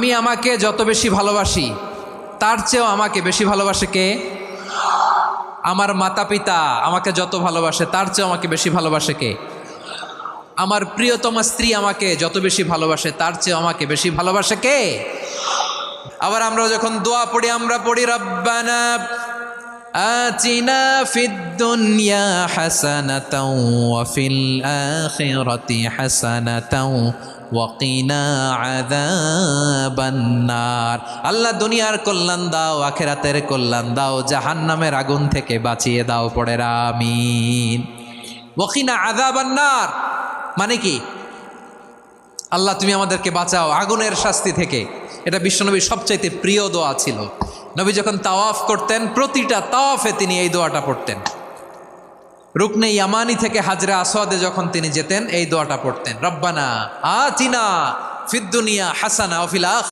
আমি আমাকে যত বেশি ভালোবাসি তার চেয়েও আমাকে বেশি ভালোবাসে কে? আমার মাতা পিতা আমাকে যত ভালোবাসে তার চেয়েও আমাকে বেশি ভালোবাসে কে? আমার প্রিয়তমা স্ত্রী আমাকে যত বেশি ভালোবাসে তার চেয়েও আমাকে বেশি ভালোবাসে কে? আবার আমরা যখন দোয়া পড়ি আমরা পড়ি রব্বানা আতিনা ফিদ দুনিয়া হাসানাতাও ওয়া ফিল আখিরাতি হাসানাতাও ওয়াকিনা আযাবান নার। আল্লাহ দুনিয়ার কল্যাণ দাও, আখিরাতের কল্যাণ দাও, জাহান্নামের আগুন থেকে বাঁচিয়ে দাও। পড়ে আমিন। ওয়াকিনা আযাবান নার মানে কি? আল্লাহ তুমি আমাদেরকে বাঁচাও আগুনের শাস্তি থেকে। এটা বিশ্বনবীর সবচাইতে প্রিয় দোয়া ছিল। নবী যখন তাওয়াফ করতেন প্রতিটা তাওয়াফে তিনি এই দোয়াটা পড়তেন। রুকনে ইয়ামানি থেকে হাজরে আসওয়াদে যখন তিনি যেতেন এই দোয়াটা পড়তেন, রব্বানা আতিনা ফিদ দুনিয়া হাসানা ওয়া ফিল